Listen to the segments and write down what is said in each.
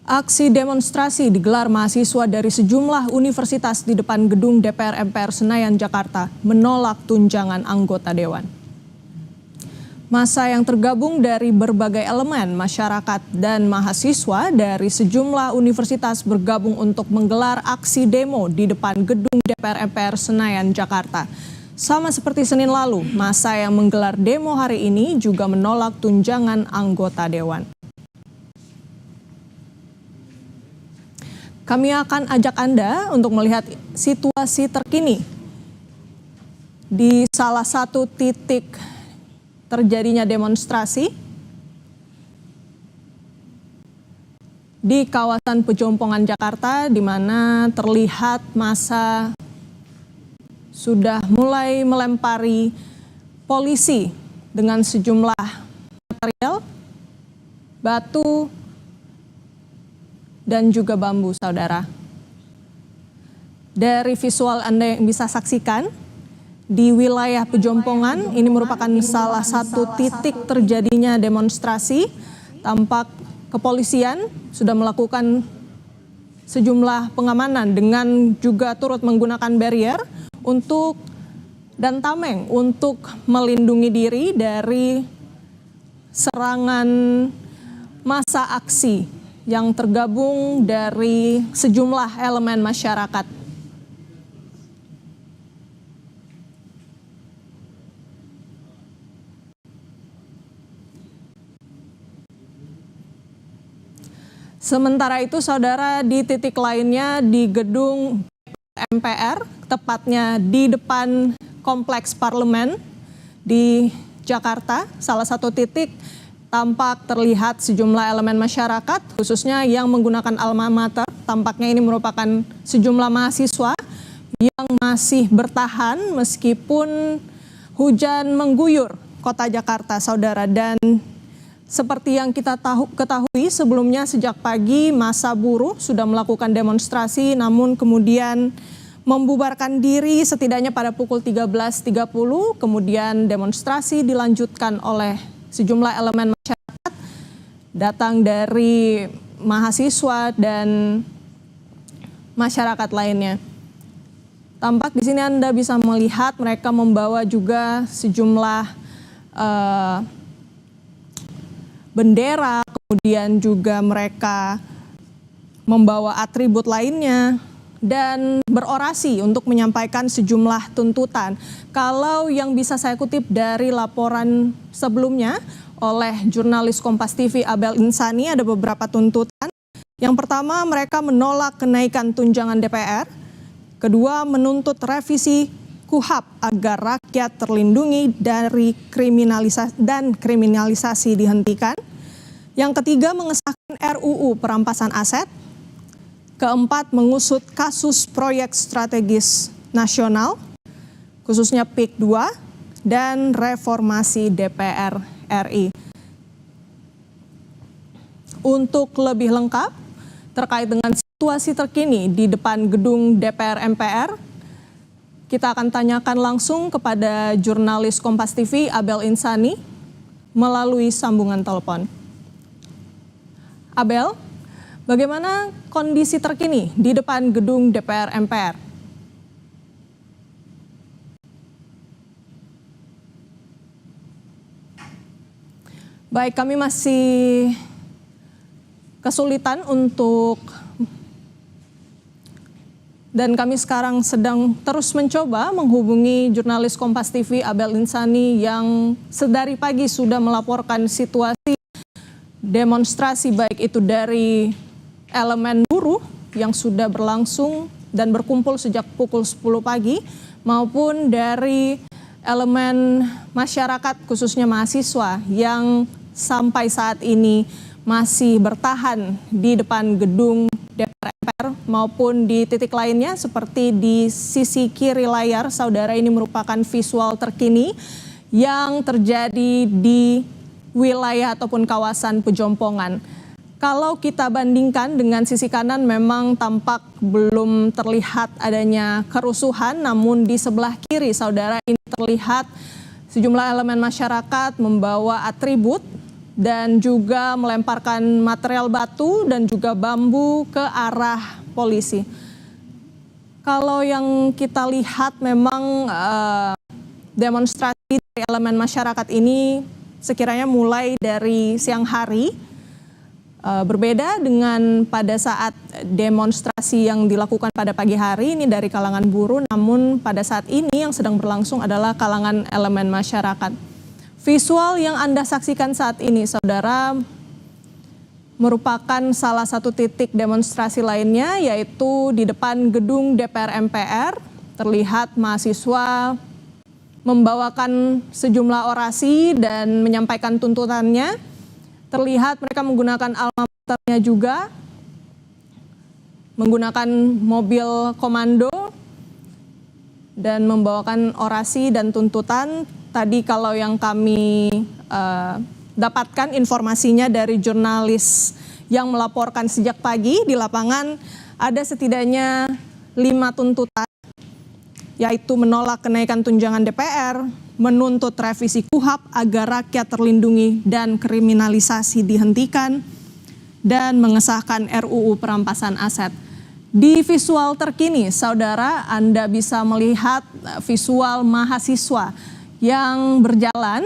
Aksi demonstrasi digelar mahasiswa dari sejumlah universitas di depan gedung DPR MPR Senayan, Jakarta, menolak tunjangan anggota dewan. Massa yang tergabung dari berbagai elemen masyarakat dan mahasiswa dari sejumlah universitas bergabung untuk menggelar aksi demo di depan gedung DPR MPR Senayan, Jakarta. Sama seperti Senin lalu, massa yang menggelar demo hari ini juga menolak tunjangan anggota dewan. Kami akan ajak Anda untuk melihat situasi terkini di salah satu titik terjadinya demonstrasi di kawasan Pejompongan, Jakarta, di mana terlihat massa sudah mulai melempari polisi dengan sejumlah material, batu, dan juga bambu, saudara. Dari visual Anda yang bisa saksikan, di wilayah Pejompongan ini merupakan salah satu titik terjadinya demonstrasi. Tampak kepolisian sudah melakukan sejumlah pengamanan dengan juga turut menggunakan barrier dan tameng untuk melindungi diri dari serangan massa aksi yang tergabung dari sejumlah elemen masyarakat. Sementara itu, saudara, di titik lainnya di gedung MPR, tepatnya di depan Kompleks Parlemen di Jakarta, salah satu titik tampak terlihat sejumlah elemen masyarakat, khususnya yang menggunakan alma mater. Tampaknya ini merupakan sejumlah mahasiswa yang masih bertahan meskipun hujan mengguyur kota Jakarta, saudara. Dan seperti yang kita ketahui sebelumnya, sejak pagi massa buruh sudah melakukan demonstrasi, namun kemudian membubarkan diri setidaknya pada pukul 13.30, kemudian demonstrasi dilanjutkan oleh sejumlah elemen masyarakat datang dari mahasiswa dan masyarakat lainnya. Tampak di sini Anda bisa melihat mereka membawa juga sejumlah bendera, kemudian juga mereka membawa atribut lainnya dan berorasi untuk menyampaikan sejumlah tuntutan. Kalau yang bisa saya kutip dari laporan sebelumnya oleh jurnalis Kompas TV Abel Insani, ada beberapa tuntutan. Yang pertama, mereka menolak kenaikan tunjangan DPR. Kedua, menuntut revisi KUHP agar rakyat terlindungi dari kriminalisasi dihentikan. Yang ketiga, mengesahkan RUU perampasan aset. Keempat, mengusut kasus proyek strategis nasional, khususnya PIK 2, dan reformasi DPR RI. Untuk lebih lengkap terkait dengan situasi terkini di depan gedung DPR MPR, kita akan tanyakan langsung kepada jurnalis Kompas TV Abel Insani melalui sambungan telepon. Abel, bagaimana kondisi terkini di depan gedung DPR MPR? Baik, kami masih kesulitan dan kami sekarang sedang terus mencoba menghubungi jurnalis Kompas TV Abel Insani yang sedari pagi sudah melaporkan situasi demonstrasi, baik itu dari elemen buruh yang sudah berlangsung dan berkumpul sejak pukul 10 pagi maupun dari elemen masyarakat khususnya mahasiswa yang sampai saat ini masih bertahan di depan gedung DPR MPR maupun di titik lainnya seperti di sisi kiri layar, saudara. Ini merupakan visual terkini yang terjadi di wilayah ataupun kawasan Pejompongan. Kalau kita bandingkan dengan sisi kanan, memang tampak belum terlihat adanya kerusuhan, namun di sebelah kiri, saudara, ini terlihat sejumlah elemen masyarakat membawa atribut dan juga melemparkan material batu dan juga bambu ke arah polisi. Kalau yang kita lihat memang demonstrasi dari elemen masyarakat ini sekiranya mulai dari siang hari, berbeda dengan pada saat demonstrasi yang dilakukan pada pagi hari ini dari kalangan buruh, namun pada saat ini yang sedang berlangsung adalah kalangan elemen masyarakat. Visual yang Anda saksikan saat ini, saudara, merupakan salah satu titik demonstrasi lainnya, yaitu di depan gedung DPR MPR. Terlihat mahasiswa membawakan sejumlah orasi dan menyampaikan tuntutannya. Terlihat mereka menggunakan alma maternya juga, menggunakan mobil komando dan membawakan orasi dan tuntutan. Tadi kalau yang kami dapatkan informasinya dari jurnalis yang melaporkan sejak pagi di lapangan, ada setidaknya 5 tuntutan, yaitu menolak kenaikan tunjangan DPR, menuntut revisi KUHP agar rakyat terlindungi dan kriminalisasi dihentikan, dan mengesahkan RUU perampasan aset. Di visual terkini, saudara, Anda bisa melihat visual mahasiswa yang berjalan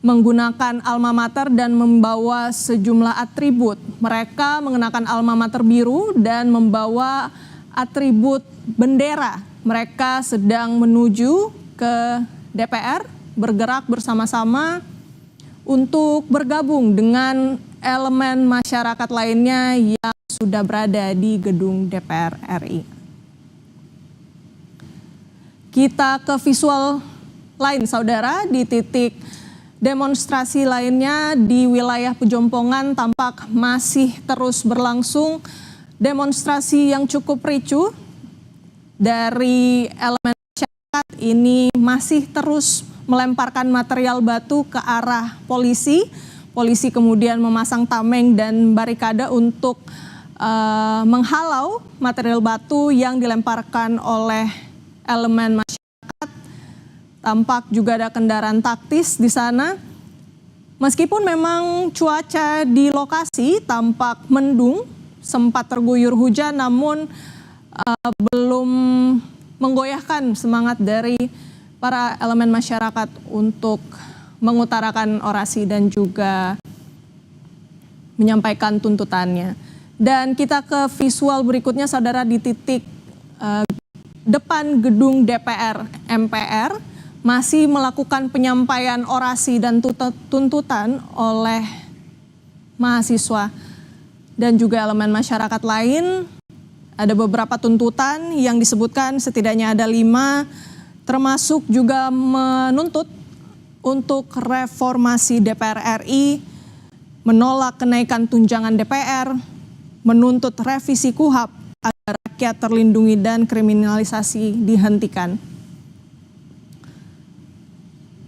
menggunakan alma mater dan membawa sejumlah atribut. Mereka mengenakan alma mater biru dan membawa atribut bendera. Mereka sedang menuju ke DPR, bergerak bersama-sama untuk bergabung dengan elemen masyarakat lainnya yang sudah berada di gedung DPR RI. Kita ke visual lain, saudara, di titik demonstrasi lainnya di wilayah Pejompongan tampak masih terus berlangsung demonstrasi yang cukup ricuh dari elemen masyarakat ini masih terus melemparkan material batu ke arah polisi. Polisi kemudian memasang tameng dan barikade untuk menghalau material batu yang dilemparkan oleh elemen masyarakat. Tampak juga ada kendaraan taktis di sana. Meskipun memang cuaca di lokasi tampak mendung, sempat terguyur hujan, namun belum menggoyahkan semangat dari para elemen masyarakat untuk mengutarakan orasi dan juga menyampaikan tuntutannya. Dan kita ke visual berikutnya, saudara, di titik depan gedung DPR MPR masih melakukan penyampaian orasi dan tuntutan oleh mahasiswa dan juga elemen masyarakat lain. Ada beberapa tuntutan yang disebutkan, setidaknya ada 5, termasuk juga menuntut untuk reformasi DPR RI, menolak kenaikan tunjangan DPR, menuntut revisi KUHP agar rakyat terlindungi dan kriminalisasi dihentikan.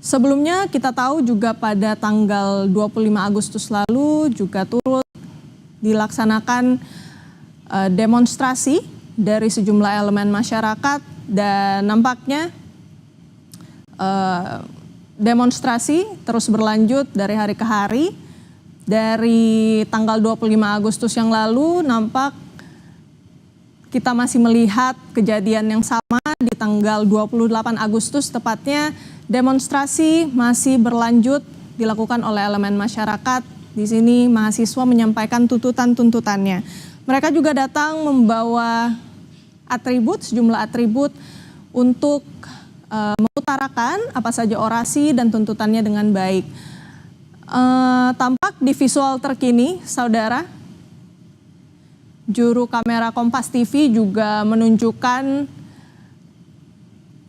Sebelumnya kita tahu juga pada tanggal 25 Agustus lalu juga turut dilaksanakan demonstrasi dari sejumlah elemen masyarakat, dan nampaknya demonstrasi terus berlanjut dari hari ke hari. Dari tanggal 25 Agustus yang lalu nampak kita masih melihat kejadian yang sama di tanggal 28 Agustus tepatnya. Demonstrasi masih berlanjut dilakukan oleh elemen masyarakat. Di sini mahasiswa menyampaikan tuntutan-tuntutannya. Mereka juga datang membawa atribut, sejumlah atribut untuk mengutarakan apa saja orasi dan tuntutannya dengan baik. Tampak di visual terkini, saudara, juru kamera Kompas TV juga menunjukkan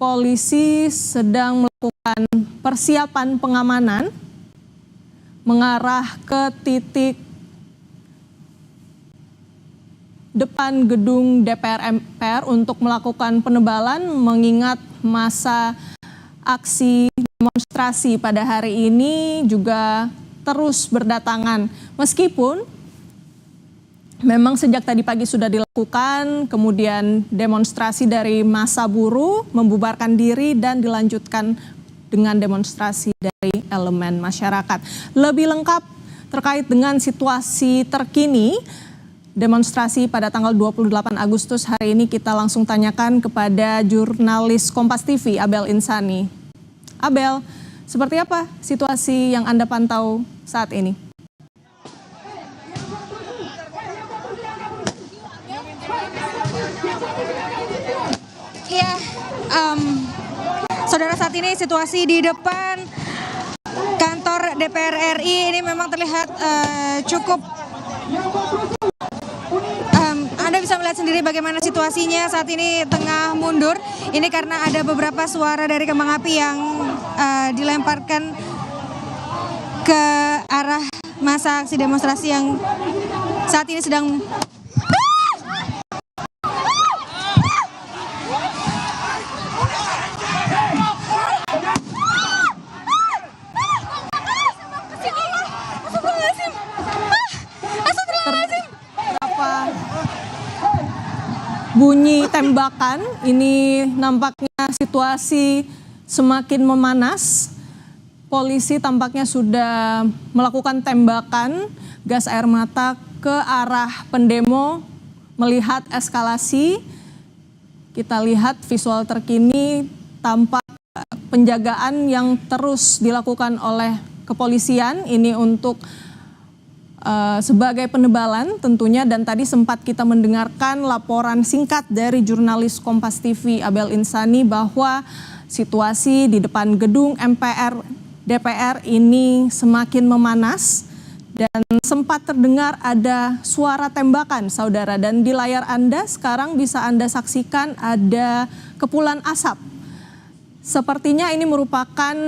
polisi sedang melakukan persiapan pengamanan mengarah ke titik depan gedung DPR MPR untuk melakukan penebalan mengingat masa aksi demonstrasi pada hari ini juga terus berdatangan. Meskipun memang sejak tadi pagi sudah dilakukan, kemudian demonstrasi dari massa buruh membubarkan diri dan dilanjutkan dengan demonstrasi dari elemen masyarakat. Lebih lengkap terkait dengan situasi terkini demonstrasi pada tanggal 28 Agustus hari ini. Kita langsung tanyakan kepada jurnalis Kompas TV Abel Insani. Abel, seperti apa situasi yang Anda pantau saat ini? Iya, saudara, saat ini situasi di depan kantor DPR RI ini memang terlihat cukup. Anda bisa melihat sendiri bagaimana situasinya saat ini tengah mundur. Ini karena ada beberapa suara dari kembang api yang dilemparkan ke arah masa aksi demonstrasi yang saat ini sedang bunyi tembakan. Ini nampaknya situasi semakin memanas. Polisi tampaknya sudah melakukan tembakan gas air mata ke arah pendemo. Melihat eskalasi, kita lihat visual terkini, tampak penjagaan yang terus dilakukan oleh kepolisian. Ini untuk sebagai penebalan tentunya, dan tadi sempat kita mendengarkan laporan singkat dari jurnalis Kompas TV Abel Insani bahwa situasi di depan gedung DPR ini semakin memanas dan sempat terdengar ada suara tembakan, saudara. Dan di layar Anda sekarang bisa Anda saksikan ada kepulan asap. Sepertinya ini merupakan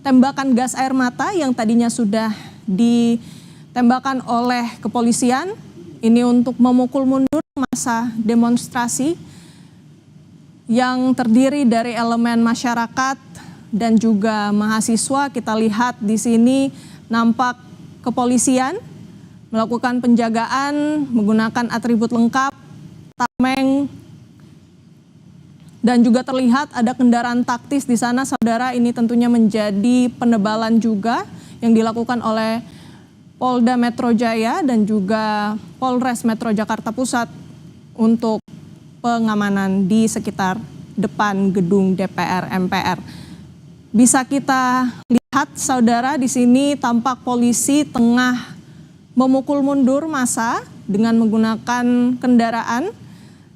tembakan gas air mata yang tadinya sudah ditembakkan oleh kepolisian. Ini untuk memukul mundur massa demonstrasi yang terdiri dari elemen masyarakat dan juga mahasiswa. Kita lihat di sini nampak kepolisian melakukan penjagaan menggunakan atribut lengkap, tameng, dan juga terlihat ada kendaraan taktis di sana, saudara. Ini tentunya menjadi penebalan juga yang dilakukan oleh Polda Metro Jaya dan juga Polres Metro Jakarta Pusat untuk pengamanan di sekitar depan gedung DPR MPR. Bisa kita lihat, saudara, di sini tampak polisi tengah memukul mundur massa dengan menggunakan kendaraan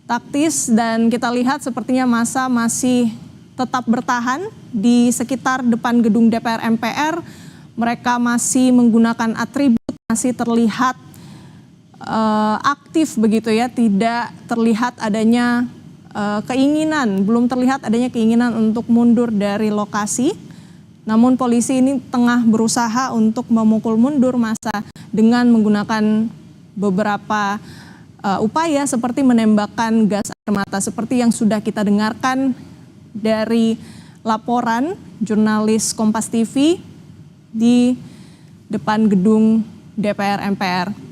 taktis, dan kita lihat sepertinya massa masih tetap bertahan di sekitar depan gedung DPR MPR. Mereka masih menggunakan atribut, masih terlihat aktif begitu ya, tidak terlihat adanya keinginan, belum terlihat adanya keinginan untuk mundur dari lokasi. Namun polisi ini tengah berusaha untuk memukul mundur massa dengan menggunakan beberapa upaya seperti menembakkan gas air mata, seperti yang sudah kita dengarkan dari laporan jurnalis Kompas TV di depan gedung DPR MPR.